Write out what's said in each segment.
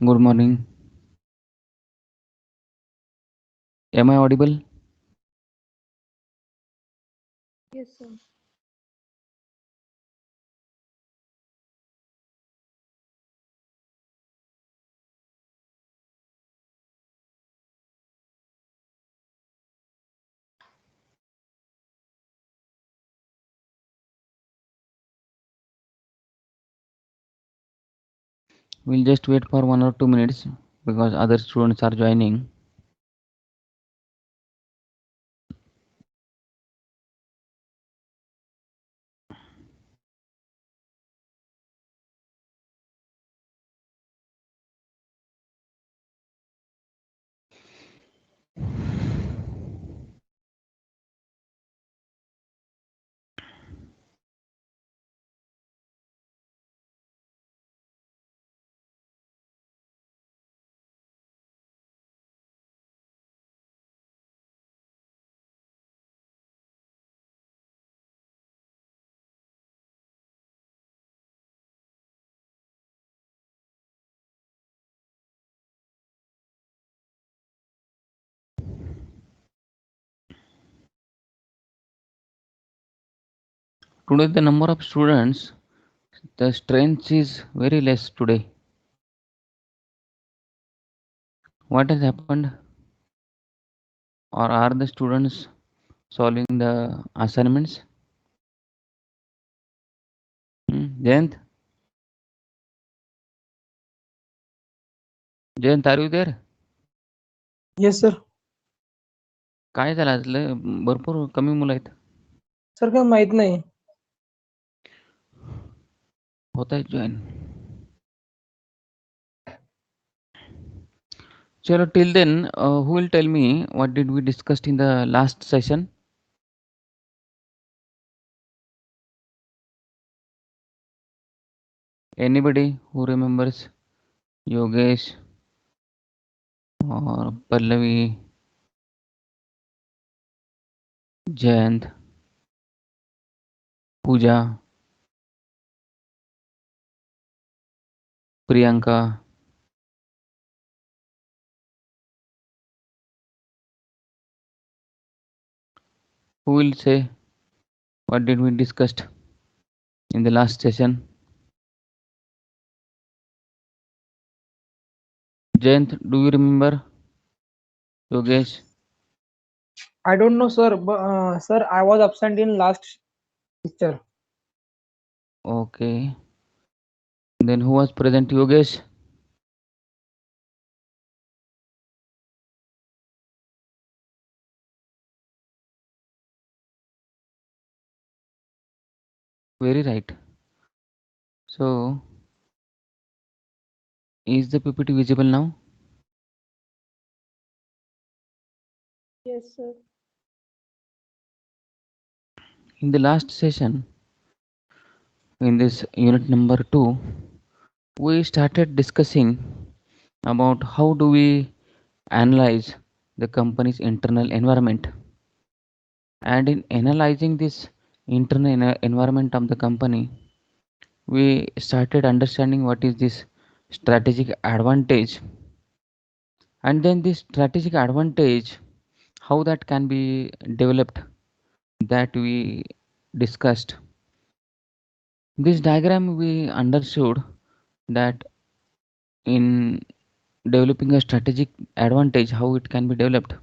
Good morning. Am I audible? Yes, sir. We'll just wait for 1 or 2 minutes because other students are joining. Today the number of students, the strength is very less today. What has happened? Or are the students solving the assignments? Jayant? Jayant, are you there? Yes sir. काय झालं आज भरपूर कमी मुलं आहेत. Sir काय माहित नाही. होत आहेत join. Chalo, till then, who will tell me what did we discussed in the last session? Anybody who remembers? Yogesh or Pallavi, Jayant, Pooja, Priyanka. Who will say what did we discussed in the last session? Jayant, do you remember? Yogesh? I don't know, sir. Sir, I was absent in last lecture. Okay. Then who was present? Yogesh? Very right. So, is the PPT visible now? Yes, sir. In the last session, in this unit number 2, we started discussing about how do we analyze the company's internal environment. And in analyzing this internal environment of the company, we started understanding what is this strategic advantage, and then this strategic advantage, how that can be developed, that we discussed. This diagram we understood that in developing a strategic advantage, how it can be developed,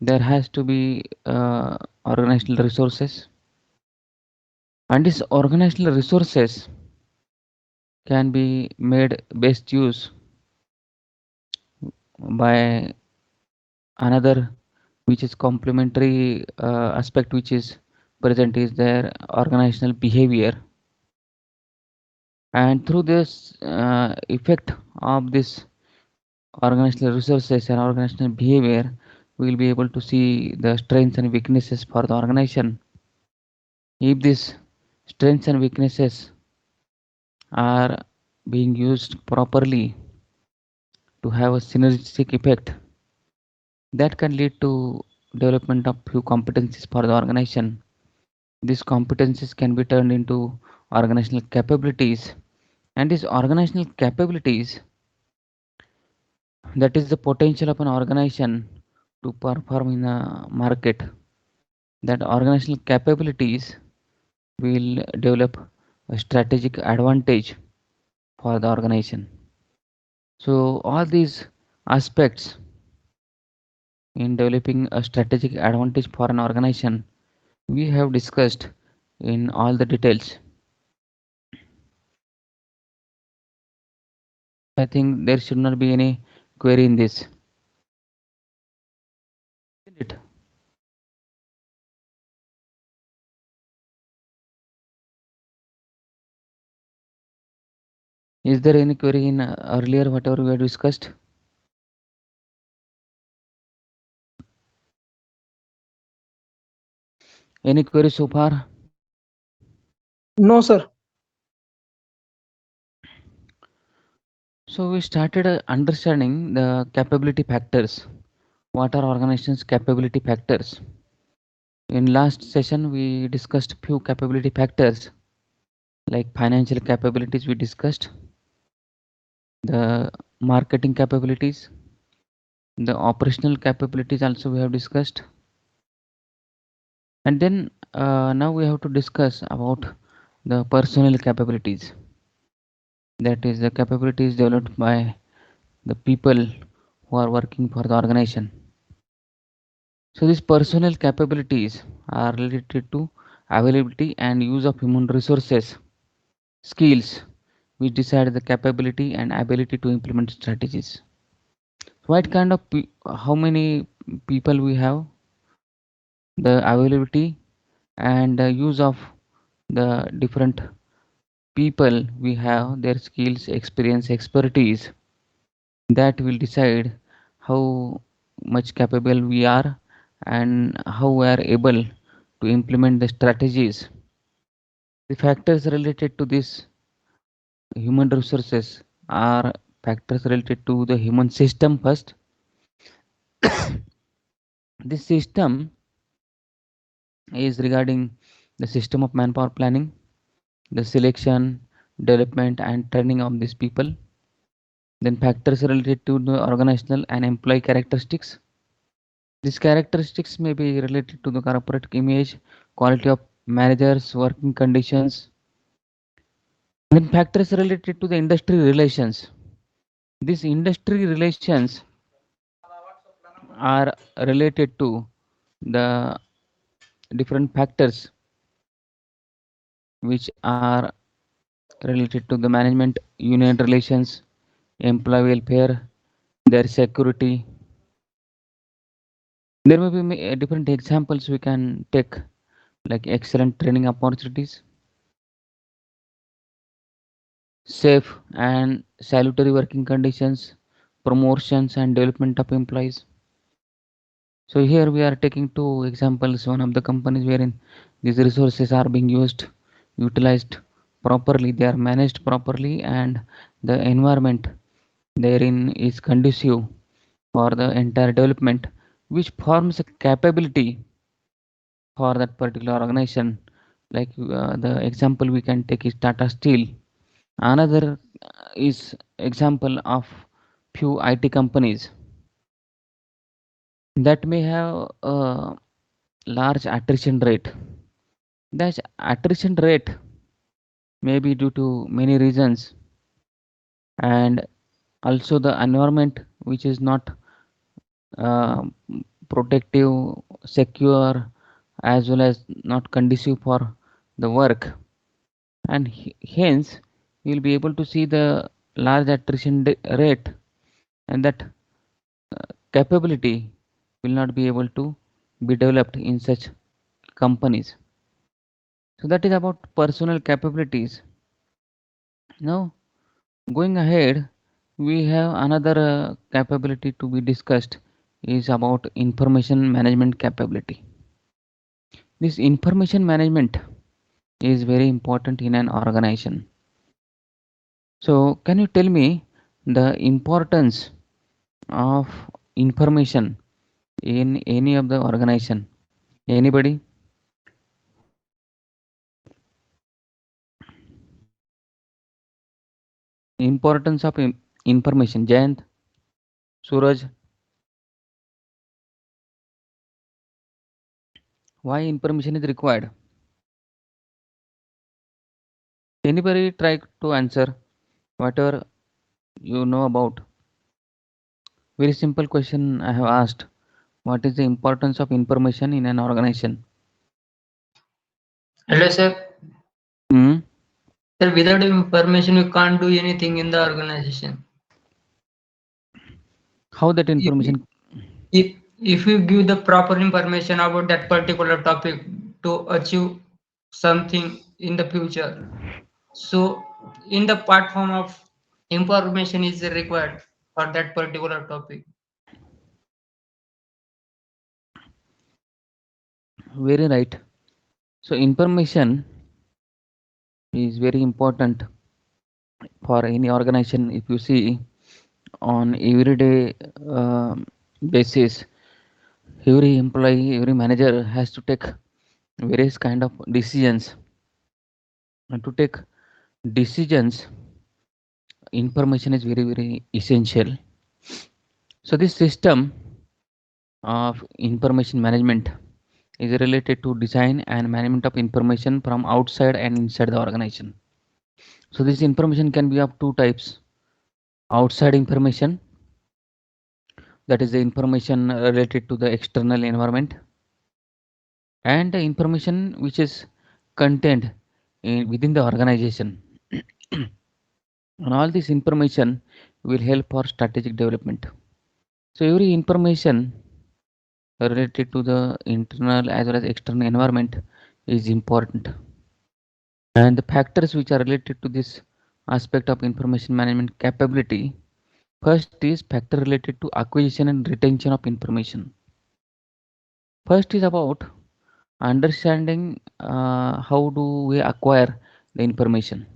there has to be organizational resources, and these organizational resources can be made best use by another, which is complementary aspect which is present, is their organizational behavior. And through this effect of this organizational resources and organizational behavior, we will be able to see the strengths and weaknesses for the organization. If these strengths and weaknesses are being used properly to have a synergistic effect, that can lead to development of few competencies for the organization. These competencies can be turned into organizational capabilities, and these organizational capabilities that is the potential of an organization to perform in a market. That organizational capabilities will develop a strategic advantage for the organization. So all these aspects in developing a strategic advantage for an organization we have discussed in all the details. I think there should not be any query in this. Isn't it? Is there any query in earlier whatever we have discussed? Any query so far? No, sir. So we started understanding the capability factors. What are organizations' capability factors? In last session, we discussed few capability factors like financial capabilities. We discussed the marketing capabilities, the operational capabilities. Also, we have discussed, and then now we have to discuss about the personal capabilities. That is the capabilities developed by the people who are working for the organization. So these personal capabilities are related to availability and use of human resources, skills, which decide the capability and ability to implement strategies. What kind of how many people we have, the availability and use of the different people we have, their skills, experience, expertise, that will decide how much capable we are and how we are able to implement the strategies. The factors related to this human resources are factors related to the human system first. This system is regarding the system of manpower planning, the selection, development, and training of these people. Then factors related to the organizational and employee characteristics. These characteristics may be related to the corporate image, quality of managers, working conditions. Then factors related to the industry relations. These industry relations are related to the different factors which are related to the management union relations, employee welfare, their security. There may be different examples we can take, like excellent training opportunities, safe and salutary working conditions, promotions and development of employees. So here we are taking two examples. One of the companies wherein these resources are being utilized properly, they are managed properly, and the environment therein is conducive for the entire development, which forms a capability for that particular organization. Like the example we can take is Tata Steel. Another is example of few IT companies that may have a large attrition rate. That attrition rate may be due to many reasons, and also the environment which is not uh, protective, secure, as well as not conducive for the work, and hence you will be able to see the large attrition rate, and that capability will not be able to be developed in such companies. So that is about personal capabilities. Now going ahead, we have another capability to be discussed is about information management capability. This information management is very important in an organization. So can you tell me the importance of information in any of the organization? Anybody? Importance of information, Jayant? Suraj, why information is required? Anybody try to answer whatever you know about? Very simple question I have asked. What is the importance of information in an organization? Hello, sir. Hmm? Sir, without information, you can't do anything in the organization. How that If, information? if you give the proper information about that particular topic to achieve something in the future, so in the platform of information is required for that particular topic. Very right. So information is very important for any organization. If you see on everyday basis, every employee, every manager has to take various kind of decisions. And to take decisions, information is very essential. So this system of information management is related to design and management of information from outside and inside the organization. So this information can be of two types: outside information, that is the information related to the external environment, and the information which is contained within the organization. And all this information will help for strategic development. So every information related to the internal as well as external environment is important. And the factors which are related to this aspect of information management capability, first is factor related to acquisition and retention of information. First is about understanding how do we acquire the information,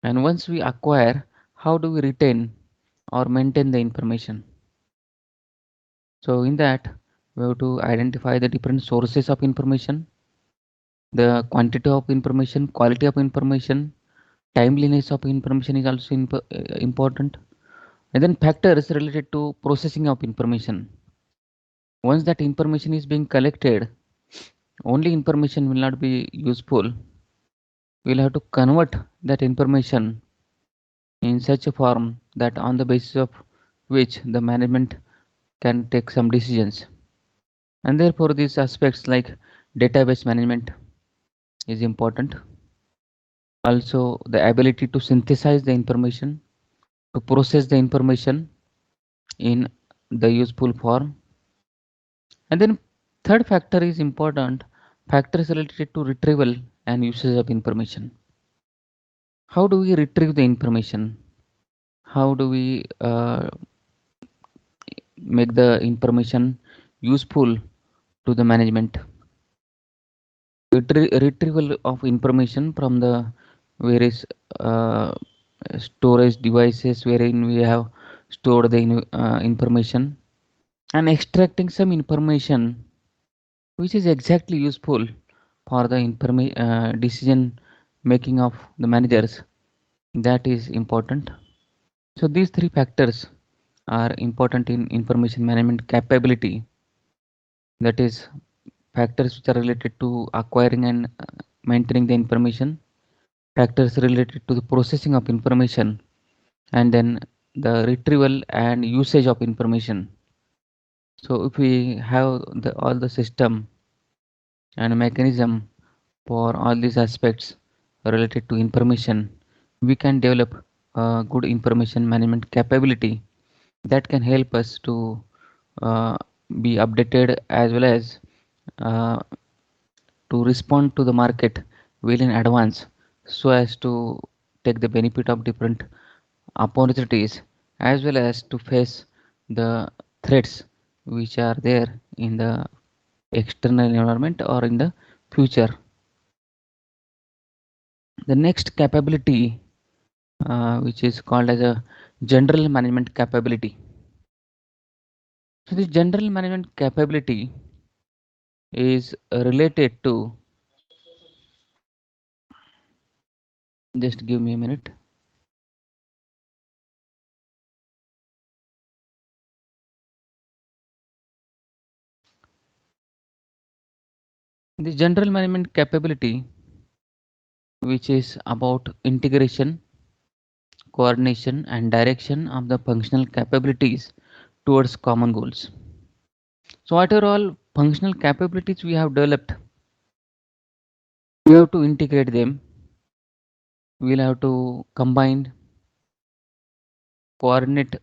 and once we acquire, how do we retain or maintain the information. So in that, we have to identify the different sources of information, the quantity of information, quality of information, timeliness of information is also important, and then factors related to processing of information. Once that information is being collected, only information will not be useful. We'll have to convert that information in such a form that on the basis of which the management can take some decisions. And therefore these aspects like database management is important. Also the ability to synthesize the information, to process the information in the useful form. And then third factor is important, factors related to retrieval and usage of information. How do we retrieve the information? How do we make the information useful to the management? Retrieval of information from the various uh, storage devices wherein we have stored the information, and extracting some information which is exactly useful for the decision making of the managers, that is important. So these three factors are important in information management capability, that is factors which are related to acquiring and maintaining the information, factors related to the processing of information, and then the retrieval and usage of information. So if we have all the system and mechanism for all these aspects related to information, we can develop a good information management capability that can help us to uh, be updated as well as uh, to respond to the market well in advance, so as to take the benefit of different opportunities as well as to face the threats which are there in the external environment or in the future. The next capability, which is called as a general management capability. So this general management capability is related to, just give me a minute. The general management capability, which is about integration, coordination, and direction of the functional capabilities towards common goals. So, what are all functional capabilities we have developed? We have to integrate them, we'll have to combine, coordinate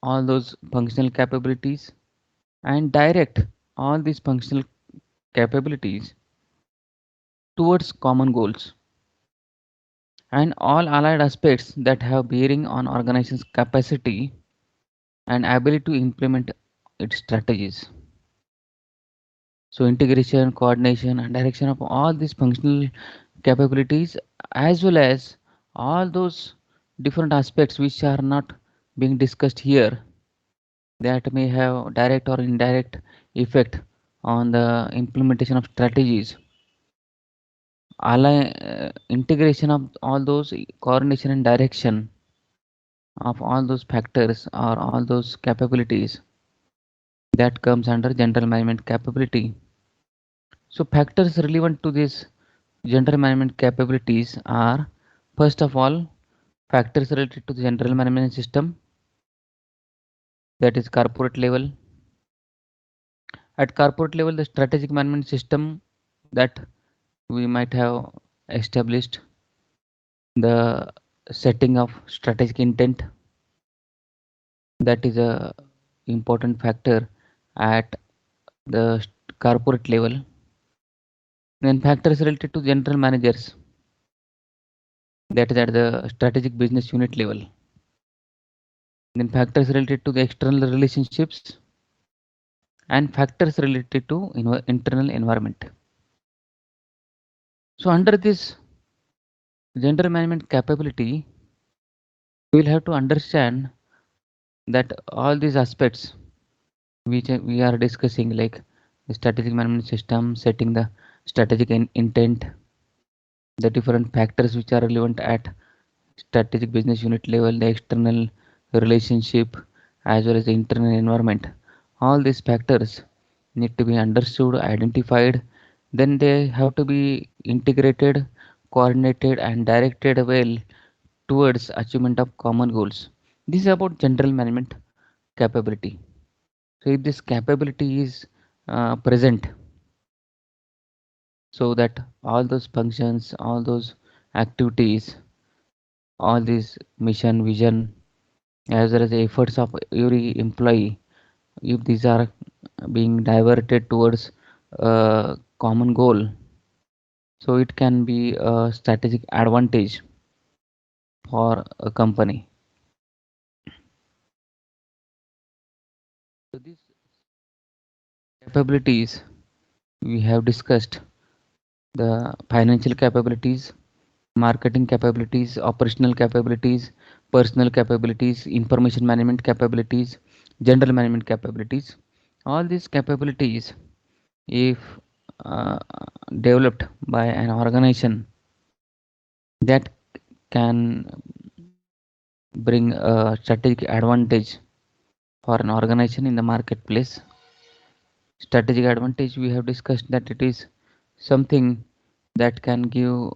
all those functional capabilities, and direct all these functional capabilities towards common goals and all allied aspects that have bearing on organization's capacity and ability to implement its strategies. So integration, coordination, and direction of all these functional capabilities, as well as all those different aspects which are not being discussed here, that may have direct or indirect effect on the implementation of strategies. Integration of all those, coordination and direction of all those factors or all those capabilities, that comes under general management capability. So factors relevant to this general management capabilities are, first of all, factors related to the general management system, that is corporate level. At corporate level, the strategic management system that we might have established, the setting of strategic intent, that is a important factor at the corporate level. Then factors related to general managers, that is at the strategic business unit level. Then factors related to the external relationships and factors related to internal environment. So under this general management capability, we will have to understand that all these aspects which we are discussing, like the strategic management system, setting the strategic intent, the different factors which are relevant at strategic business unit level, the external relationship, as well as the internal environment. All these factors need to be understood, identified, then they have to be integrated, coordinated, and directed well towards achievement of common goals. This is about general management capability. So if this capability is present, so that all those functions, all those activities, all these mission, vision, as well as the efforts of every employee, if these are being diverted towards a common goal, so it can be a strategic advantage for a company. So these capabilities we have discussed: the financial capabilities, marketing capabilities, operational capabilities, personal capabilities, information management capabilities, general management capabilities. All these capabilities, if uh, developed by an organization, that can bring a strategic advantage for an organization in the marketplace. Strategic advantage, we have discussed that it is something that can give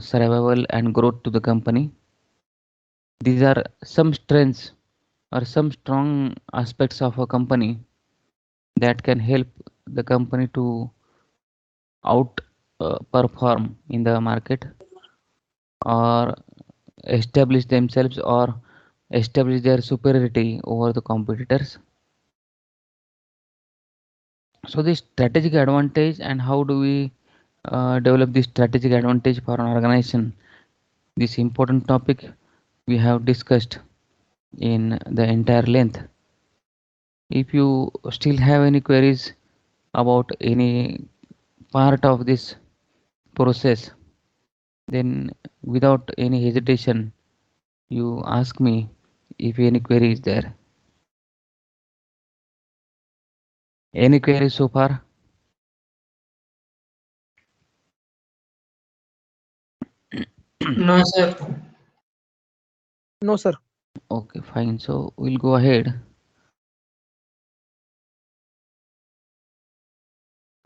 survival and growth to the company. These are some strengths or some strong aspects of a company that can help the company to out perform in the market, or establish themselves, or establish their superiority over the competitors. So this strategic advantage, and how do we develop this strategic advantage for an organization, this important topic we have discussed in the entire length. If you still have any queries about any part of this process, then without any hesitation, you ask me if any query is there. Any queries so far? No, sir. No, sir. Okay, fine. So we'll go ahead.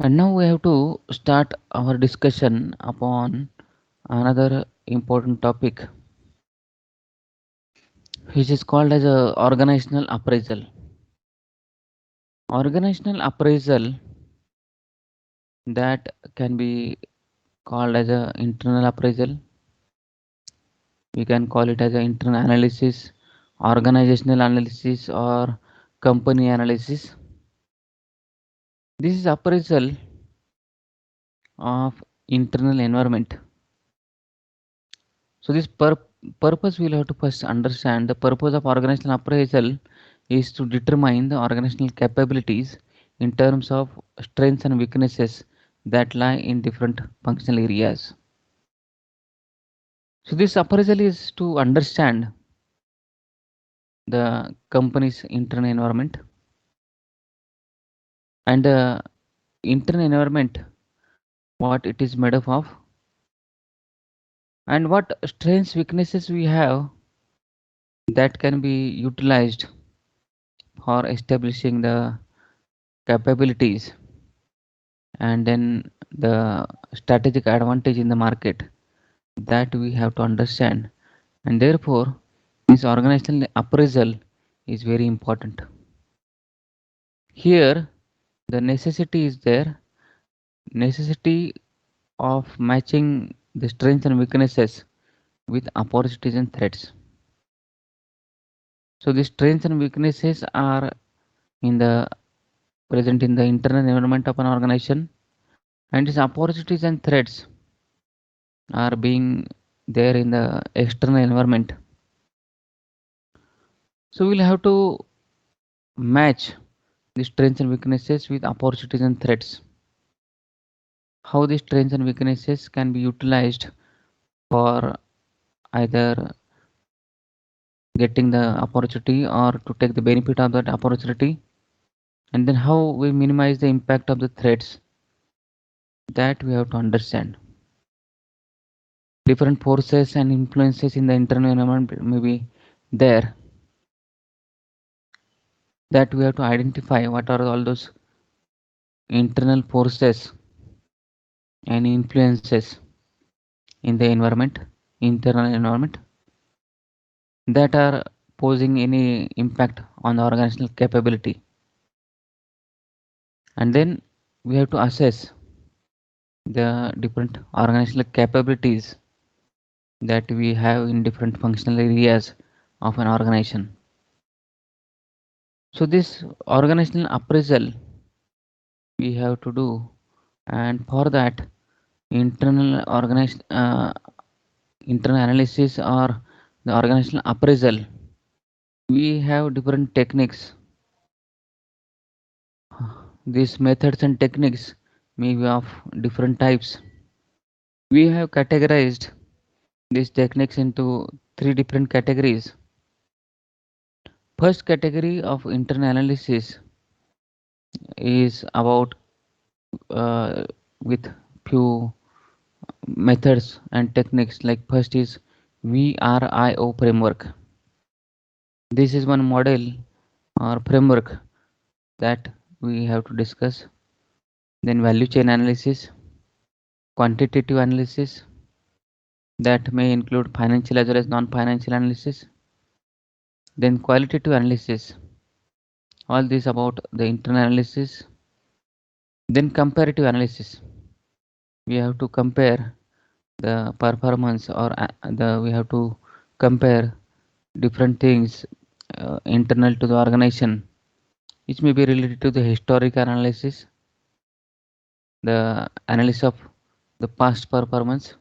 And now we have to start our discussion upon another important topic, which is called as a organizational appraisal. Organizational appraisal, that can be called as a internal appraisal. We can call it as an internal analysis, organizational analysis, or company analysis. This is appraisal of internal environment. So this purpose, we'll have to first understand the purpose of organizational appraisal is to determine the organizational capabilities in terms of strengths and weaknesses that lie in different functional areas. So this appraisal is to understand the company's internal environment, and the internal environment, what it is made up of, and what strengths weaknesses we have that can be utilized for establishing the capabilities, and then the strategic advantage in the market, that we have to understand. And therefore this organizational appraisal is very important. Here the necessity is there, necessity of matching the strengths and weaknesses with opportunities and threats. So the strengths and weaknesses are in the present in the internal environment of an organization, and its opportunities and threats are being there in the external environment. So we'll have to match the strengths and weaknesses with opportunities and threats. How the strengths and weaknesses can be utilized for either getting the opportunity or to take the benefit of that opportunity, and then how we minimize the impact of the threats, that we have to understand. Different forces and influences in the internal environment may be there, that we have to identify what are all those internal forces and influences in the environment, internal environment, that are posing any impact on the organizational capability. And then we have to assess the different organizational capabilities that we have in different functional areas of an organization. So this organizational appraisal we have to do, and for that internal analysis or the organizational appraisal, we have different techniques. These methods and techniques may be of different types. We have categorized these techniques into three different categories. First category of internal analysis is about with few methods and techniques. Like first is VRIO framework. This is one model or framework that we have to discuss. Then value chain analysis, quantitative analysis, that may include financial as well as non-financial analysis. Then qualitative analysis, all this about the internal analysis. Then comparative analysis, we have to compare the performance, or we have to compare different things internal to the organization, which may be related to the historic analysis, the analysis of the past performance,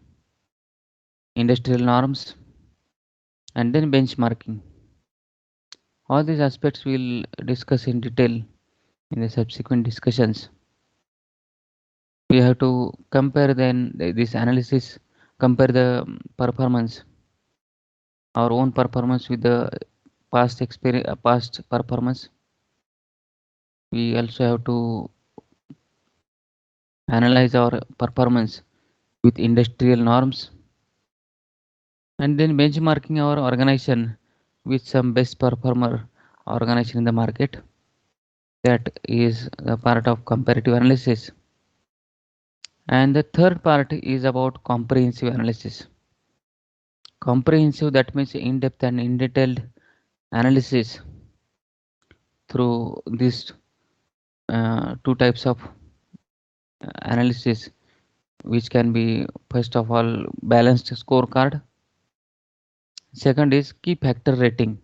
industrial norms, and then benchmarking. All these aspects we'll discuss in detail in the subsequent discussions. We have to compare then this analysis, compare the performance, our own performance with the past experience, past performance. We also have to analyze our performance with industrial norms, and then benchmarking our organization with some best performer organization in the market. That is a part of comparative analysis. And the third part is about comprehensive analysis. Comprehensive, that means in depth and in detailed analysis through these two types of analysis, which can be first of all balanced scorecard, second is key factor rating.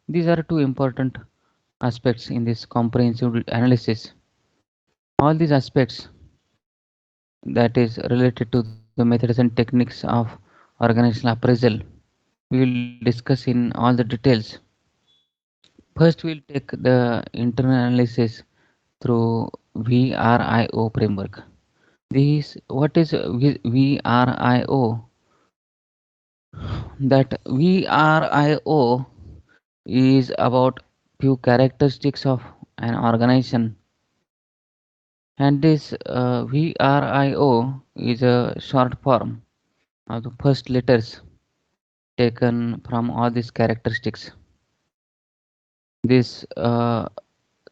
These are two important aspects in this comprehensive analysis. All these aspects that is related to the methods and techniques of organizational appraisal we will discuss in all the details. First, we'll take the internal analysis through VRIO framework. This what is VRIO? That VRIO is about few characteristics of an organization, and this VRIO is a short form of the first letters taken from all these characteristics. This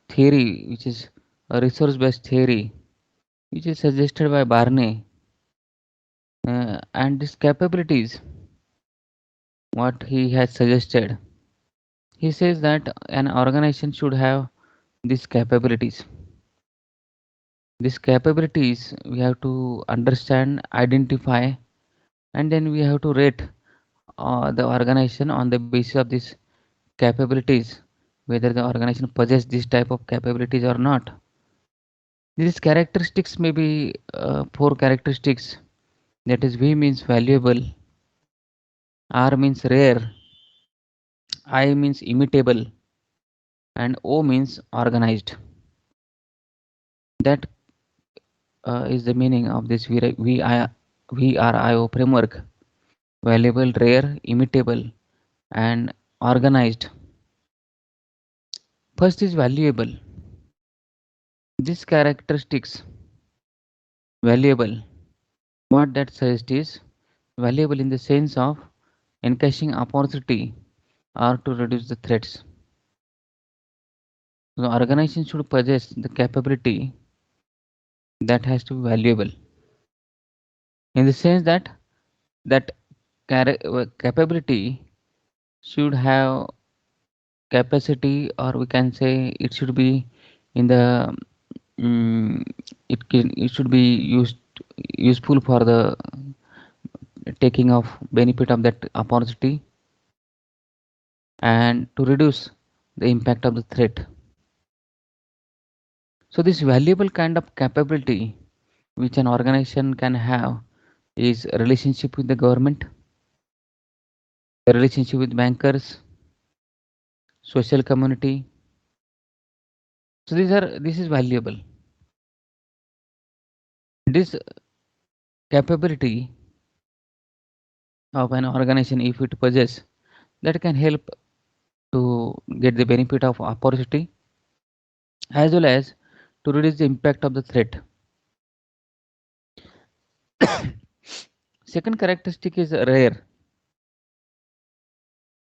theory, which is a resource-based theory, which is suggested by Barney, and these capabilities, what he has suggested, he says that an organization should have these capabilities. These capabilities we have to understand, identify, and then we have to rate the organization on the basis of these capabilities, whether the organization possesses this type of capabilities or not. These characteristics may be four characteristics. That is, V means valuable, R means rare, I means imitable, and O means organized. That is the meaning of this VRIO framework: valuable, rare, imitable, and organized. First is valuable. These characteristics, valuable, what that suggests is valuable in the sense of encashing opportunity or to reduce the threats. The organization should possess the capability that has to be valuable in the sense that that capability should have capacity, or we can say it should be in the it should be useful for the taking of benefit of that opportunity and to reduce the impact of the threat. So this valuable kind of capability which an organization can have is a relationship with the government, a relationship with bankers, social community. So this is valuable. This capability of an organization, if it possesses, that can help to get the benefit of opportunity as well as to reduce the impact of the threat. Second characteristic is rare.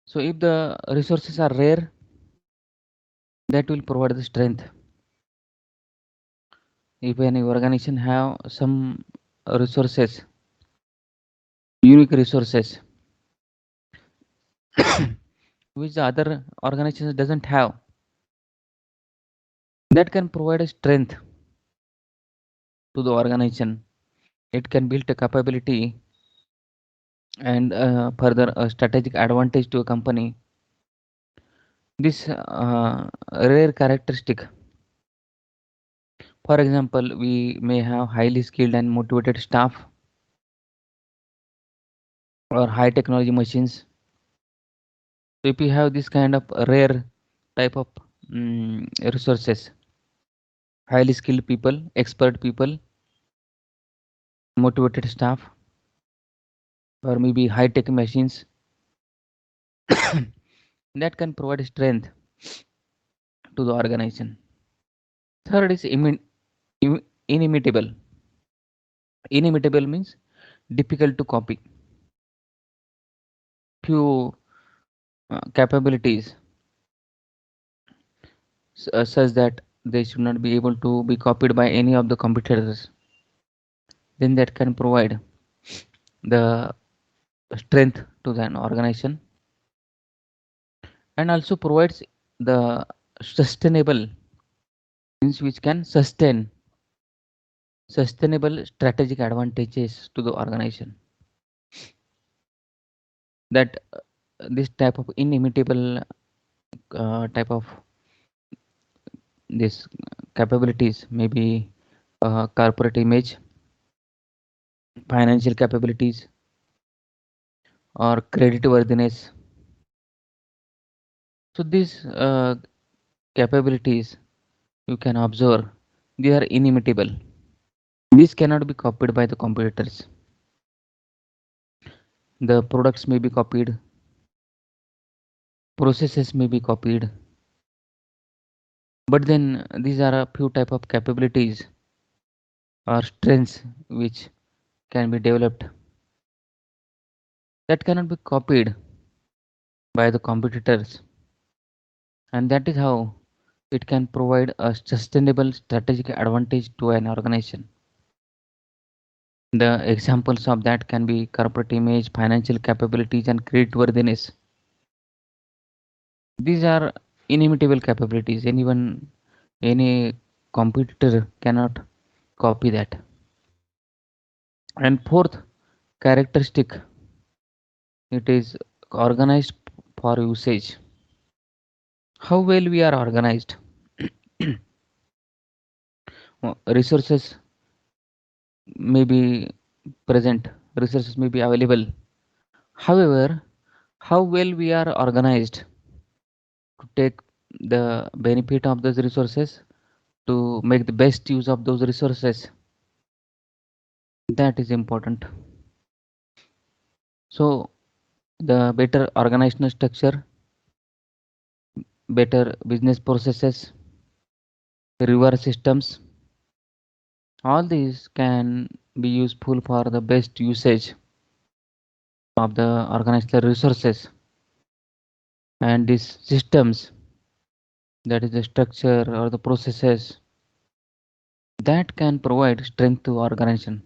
So if the resources are rare, that will provide the strength. If any organization have some resources, unique resources, which the other organizations doesn't have, that can provide a strength to the organization. It can build a capability and further a strategic advantage to a company. This rare characteristic, for example, we may have highly skilled and motivated staff or high technology machines. So if you have this kind of rare type of resources, highly skilled people, expert people, motivated staff, or maybe high tech machines, that can provide strength to the organization. Third is inimitable. Inimitable means difficult to copy. Few capabilities such that they should not be able to be copied by any of the competitors. then that can provide the strength to an organization, and also provides the sustainable means which can sustain sustainable strategic advantages to the organization. That this type of inimitable type of this capabilities, maybe corporate image, financial capabilities, or credit worthiness. So these capabilities you can observe, they are inimitable. These cannot be copied by the competitors. The products may be copied, processes may be copied, but then these are a few type of capabilities or strengths which can be developed that cannot be copied by the competitors, and that is how it can provide a sustainable strategic advantage to an organization. The examples of that can be corporate image, financial capabilities, and credit worthiness. These are inimitable capabilities. Any competitor cannot copy that. And fourth characteristic, it is organized for usage. How well we are organized. Resources may be present, resources may be available. However, how well we are organized to take the benefit of those resources, to make the best use of those resources, that is important. So the better organizational structure, better business processes, reward systems, all these can be useful for the best usage of the organizational resources. And these systems, that is the structure or the processes, that can provide strength to organization.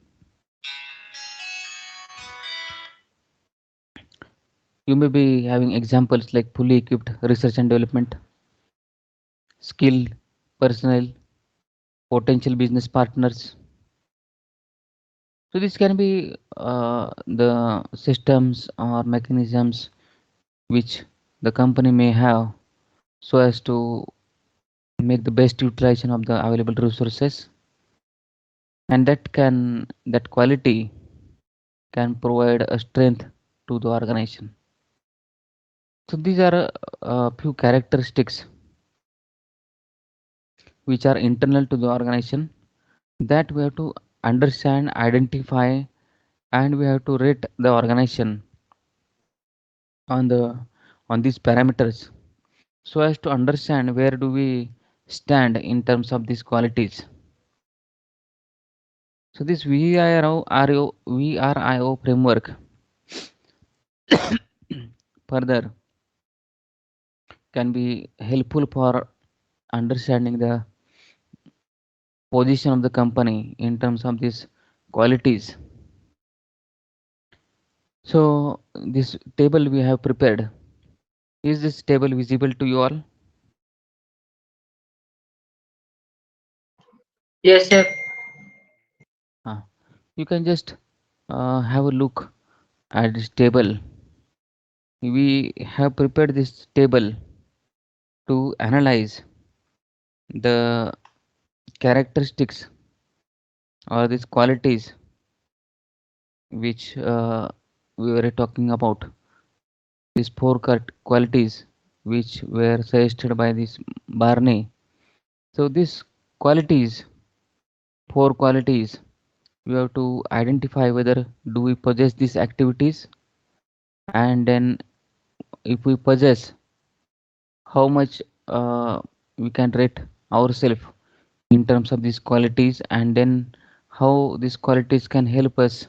You may be having examples like fully equipped research and development, skilled personnel, potential business partners. So this can be the systems or mechanisms which the company may have so as to make the best utilization of the available resources, and that quality can provide a strength to the organization. So these are a few characteristics which are internal to the organization that we have to understand, identify, and we have to rate the organization on these parameters so as to understand where do we stand in terms of these qualities. So this VRIO framework further can be helpful for understanding the position of the company in terms of these qualities. So this table we have prepared, is this table visible to you all? Yes, sir. You can just have a look at this table. We have prepared this table to analyze the characteristics or these qualities which we were talking about, these four qualities which were suggested by this Barney. So these qualities, four qualities, we have to identify whether do we possess these activities, and then if we possess, how much we can rate ourselves in terms of these qualities, and then how these qualities can help us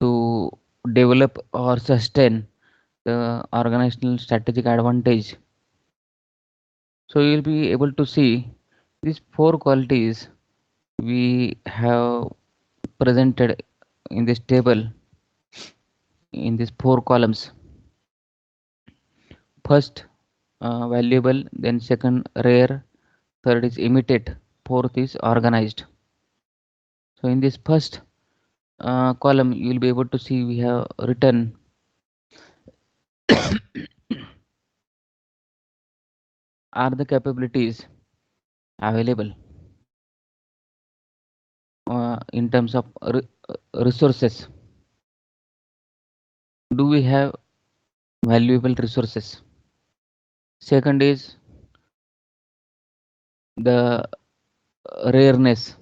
to develop or sustain the organizational strategic advantage. So you'll be able to see these four qualities we have presented in this table in these four columns. First, valuable, then second, rare, third is imitate, fourth is organized. So in this first column, you will be able to see we have written are the capabilities available in terms of resources. Do we have valuable resources? Second is the rareness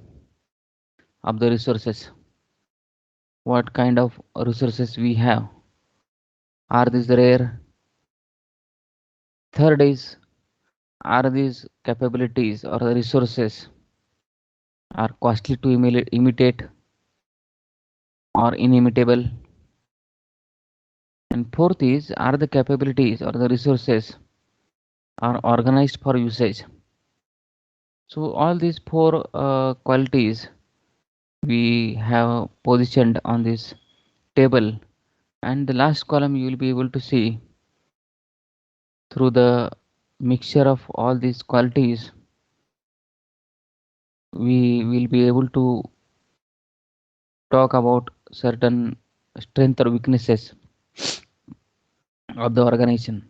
of the resources. What kind of resources we have? Are these rare? Third is, are these capabilities or the resources are costly to imitate or inimitable? And fourth is, are the capabilities or the resources are organized for usage? So all these four qualities we have positioned on this table, and the last column you will be able to see through the mixture of all these qualities we will be able to talk about certain strength or weaknesses of the organization.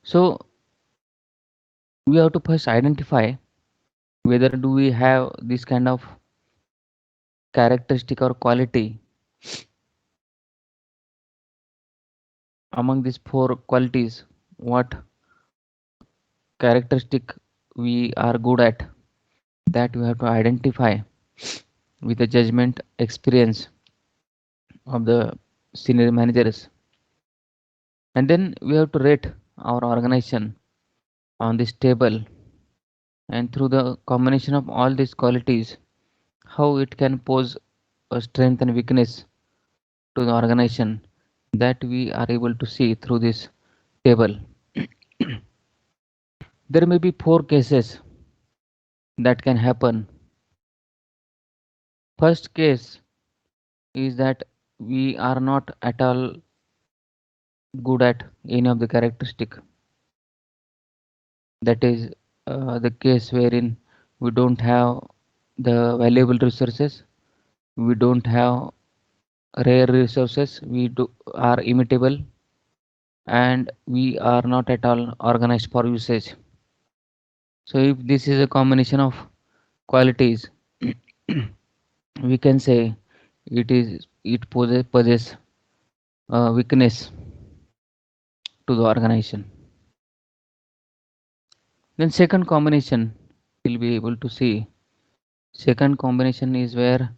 So we have to first identify whether do we have this kind of characteristic or quality among these four qualities. What characteristic we are good at, that we have to identify with the judgment experience of the senior managers, and then we have to rate our organization on this table, and through the combination of all these qualities how it can pose a strength and weakness to the organization, that we are able to see through this table. There may be four cases that can happen. First case is that we are not at all good at any of the characteristic. That is the case wherein we don't have the valuable resources, we don't have rare resources, are imitable, and we are not at all organized for usage. So if this is a combination of qualities, we can say it possess weakness to the organization. Then second combination we'll be able to see. Second combination is where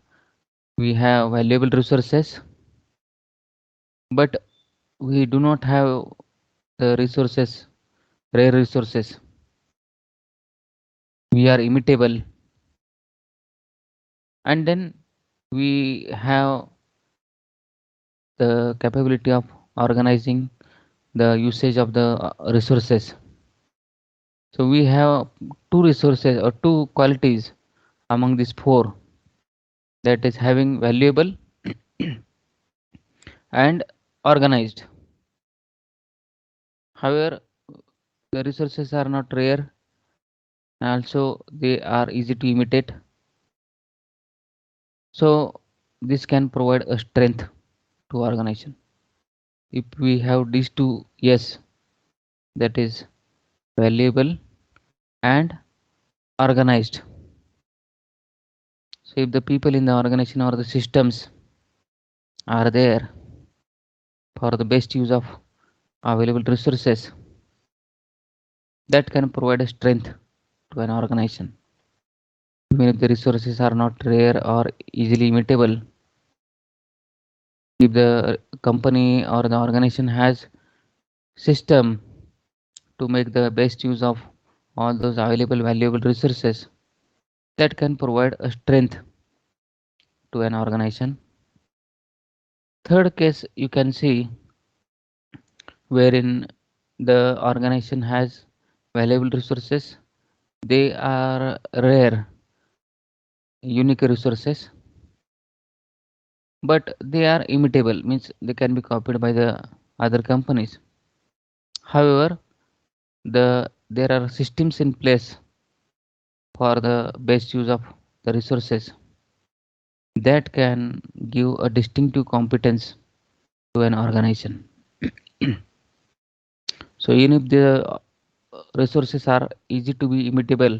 we have valuable resources, but we do not have the resources, rare resources. We are imitable, and then we have the capability of organizing the usage of the resources. So we have two resources or two qualities among these four, that is having valuable and organized. However, the resources are not rare, and also they are easy to imitate. So this can provide a strength to organization. If we have these two, yes, that is valuable and organized. So if the people in the organization or the systems are there for the best use of available resources, that can provide a strength to an organization. Even if the resources are not rare or easily imitable, if the company or the organization has system to make the best use of all those available valuable resources, that can provide a strength to an organization. Third case you can see wherein the organization has valuable resources, they are rare, unique resources, but they are immutable, means they can be copied by the other companies. However, there are systems in place for the best use of the resources that can give a distinctive competence to an organization. So even if the resources are easy to be immutable,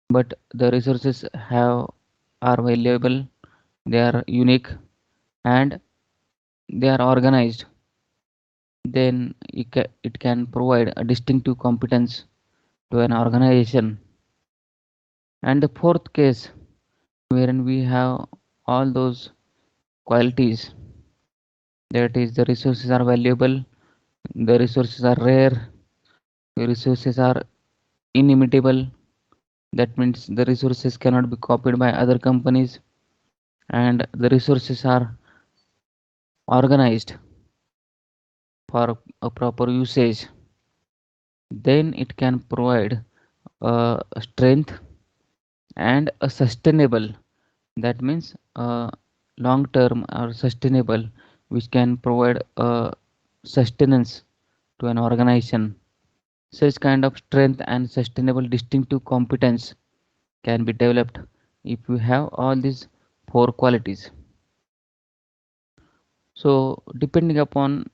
but the resources have are valuable, they are unique, and they are organized, then it can provide a distinctive competence to an organization. And the fourth case, wherein we have all those qualities, that is, the resources are valuable, the resources are rare, the resources are inimitable. That means the resources cannot be copied by other companies, and the resources are organized for a proper usage. Then it can provide a strength and a sustainable, that means long term or sustainable, which can provide a sustenance to an organization. Such kind of strength and sustainable distinctive competence can be developed if we have all these four qualities. So depending upon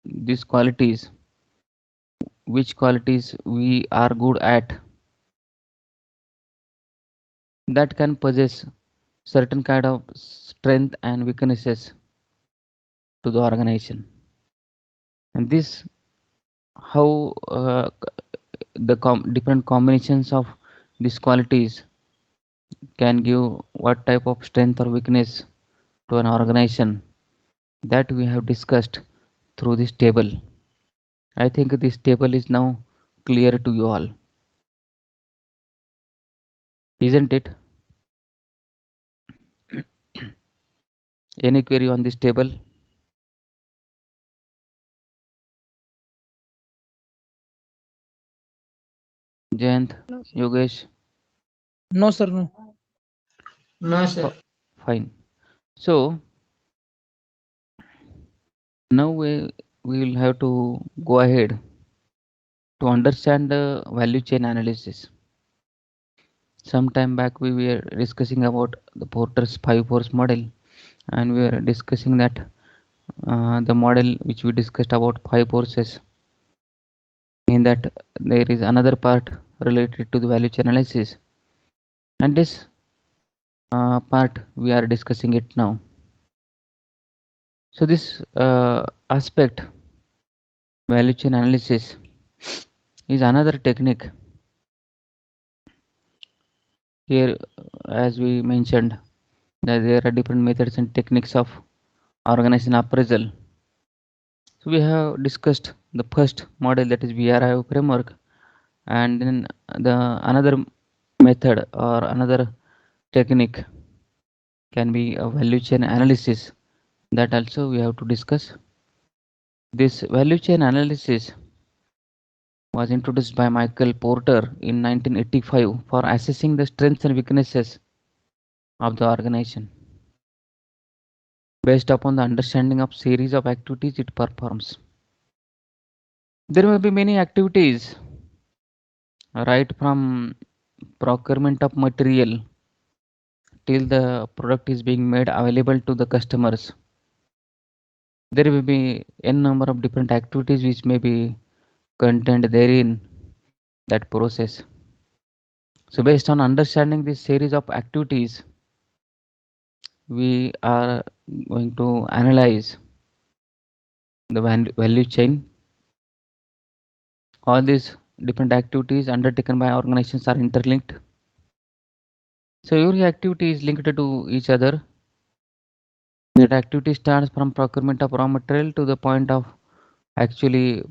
these qualities, which qualities we are good at, that can possess certain kind of strength and weaknesses to the organization. And this how the different combinations of these qualities can give what type of strength or weakness to an organization, that we have discussed through this table. I think this table is now clear to you all, isn't it? Any query on this table? Jayant, No, sir. Yogesh? No, sir, no. No, sir. Fine. So now we will have to go ahead to understand the value chain analysis. Some time back we were discussing about the Porter's five force model, and we were discussing that the model which we discussed about five forces, in that there is another part related to the value chain analysis, and this part we are discussing it now. So this aspect, value chain analysis, is another technique. Here, as we mentioned, that there are different methods and techniques of organization appraisal. So we have discussed the first model, that is VRIO framework, and then the another method or another technique can be a value chain analysis, that also we have to discuss. This value chain analysis was introduced by Michael Porter in 1985 for assessing the strengths and weaknesses of the organization based upon the understanding of series of activities it performs. There may be many activities, right from procurement of material till the product is being made available to the customers. There will be n number of different activities which may be contained therein that process. So based on understanding this series of activities, we are going to analyze the value chain. All these different activities undertaken by organizations are interlinked. So every activity is linked to each other. That activity starts from procurement of raw material to the point of actually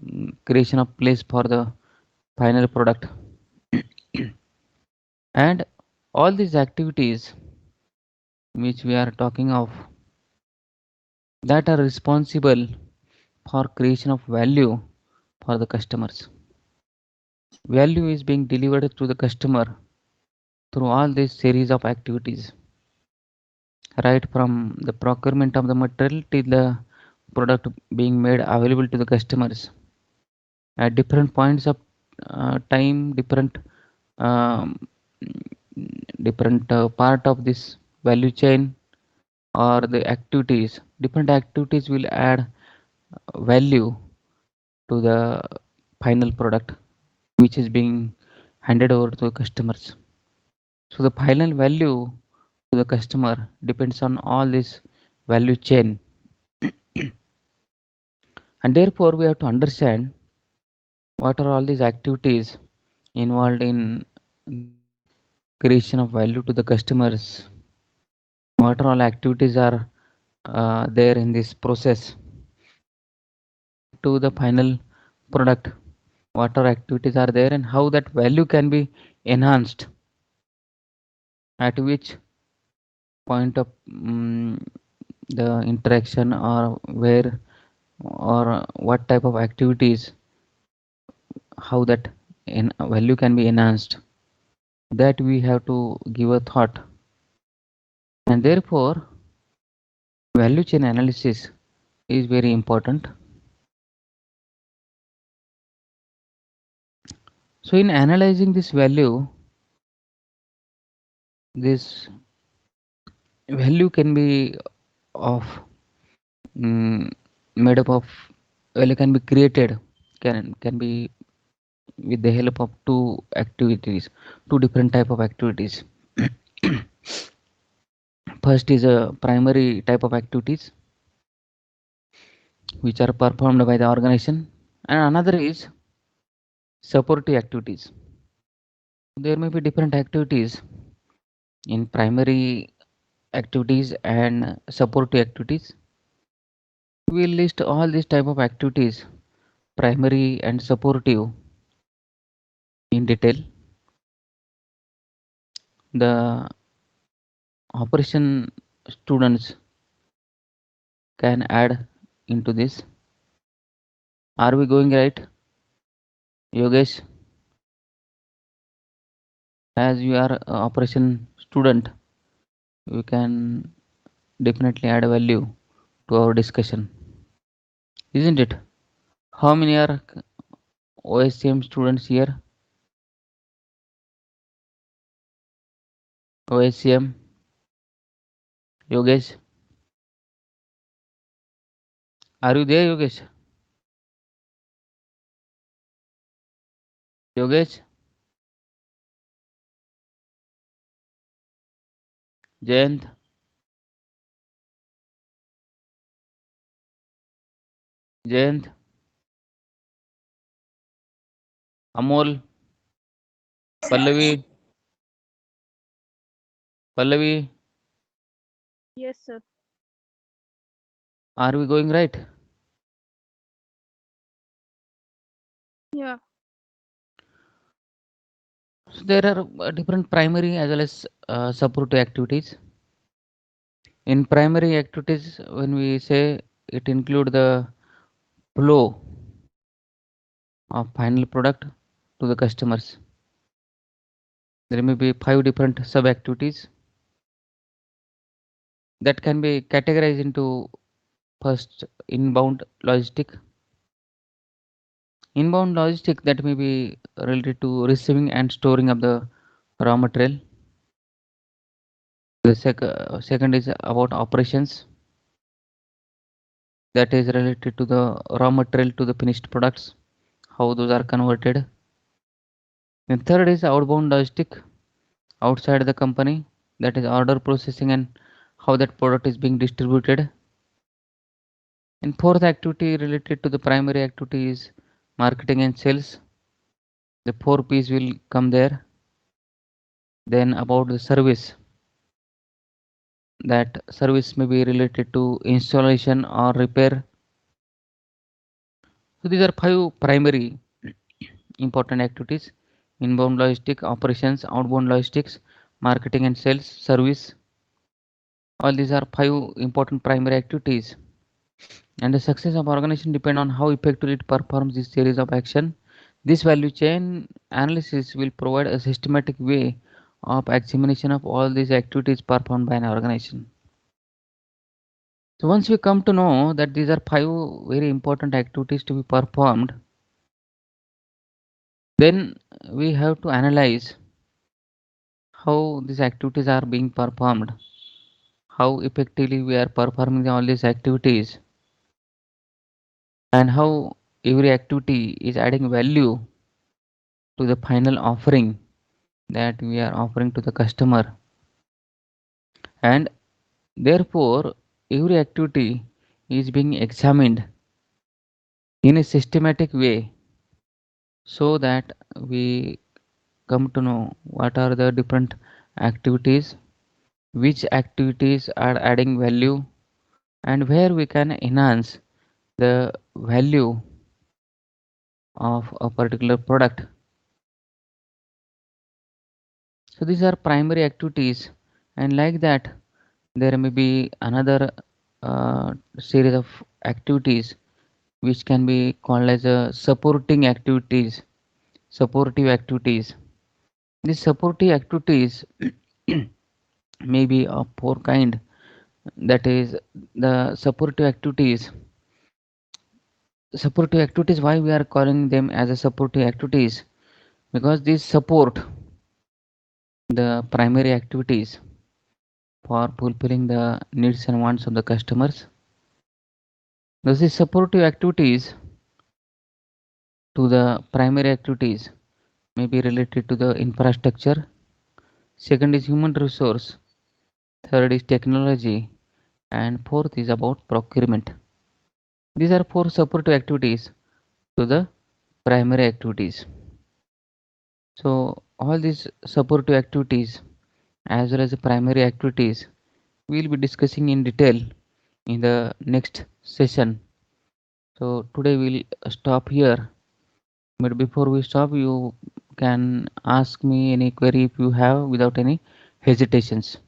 creation of place for the final product. And all these activities which we are talking of, that are responsible for creation of value for the customers. Value is being delivered to the customer through all this series of activities, right from the procurement of the material till the product being made available to the customers at different points of time, um, different part of this value chain or the activities. Different activities will add value to the final product which is being handed over to the customers. So the final value to the customer depends on all this value chain, and therefore we have to understand what are all these activities involved in the creation of value to the customers. What are all activities are there in this process to the final product? What are activities are there and how that value can be enhanced? At which point of the interaction or where or what type of activities, how that value can be enhanced, that we have to give a thought. And therefore value chain analysis is very important. So in analyzing this value, this value can be of made up of, well, it can be created, can be with the help of two different type of activities. First is a primary type of activities which are performed by the organization, and another is supportive activities. There may be different activities in primary activities and supportive activities. We will list all these type of activities, primary and supportive, in detail. The operation students can add into this. Are we going right, Yogesh? As you are operation student, you can definitely add value to our discussion, isn't it? How many are OSCM students here? OSCM, Yogesh, are you there, Yogesh? Yogesh, Jayant, Jayant, Amol, Pallavi, Pallavi, Yes, sir. are we going right? Yeah. So there are different primary as well as supportive activities. In primary activities, when we say, it include the flow of final product to the customers. There may be 5 different sub activities that can be categorized into first inbound logistic. Inbound logistic, that may be related to receiving and storing of the raw material. The second is about operations, that is related to the raw material to the finished products, how those are converted. And third is outbound logistic, outside the company, that is order processing and how that product is being distributed. And fourth activity related to the primary activity is marketing and sales. The 4 P's will come there. Then about the service, that service may be related to installation or repair. So these are 5 primary important activities: inbound logistics, operations, outbound logistics, marketing and sales, service. All these are 5 important primary activities. And the success of organization depend on how effectively it performs this series of action. This value chain analysis will provide a systematic way of examination of all these activities performed by an organization. So once we come to know that these are 5 very important activities to be performed, then we have to analyze how these activities are being performed, how effectively we are performing all these activities, and how every activity is adding value to the final offering that we are offering to the customer. And therefore, every activity is being examined in a systematic way so that we come to know what are the different activities, which activities are adding value, and where we can enhance the value of a particular product. So these are primary activities, and like that there may be another series of activities which can be called as a supportive activities. These supportive activities may be of four kind, that is the supportive activities. Why we are calling them as a supportive activities? Because these support the primary activities for fulfilling the needs and wants of the customers. Thus, these supportive activities to the primary activities may be related to the infrastructure. Second is human resource. Third is technology. And fourth is about procurement. These are four supportive activities to the primary activities. So all these supportive activities as well as the primary activities we will be discussing in detail in the next session. So today we'll stop here, but before we stop you can ask me any query if you have without any hesitations.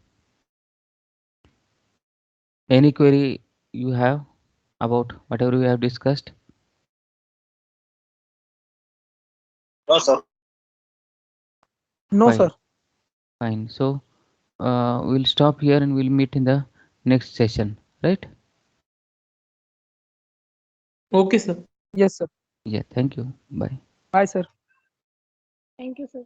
Any query you have about whatever we have discussed? No, sir. No, Fine, sir. fine. So we'll stop here and we'll meet in the next session, right? Okay, sir. Yes, sir. Yeah, thank you. Bye. Bye, sir. Thank you, sir.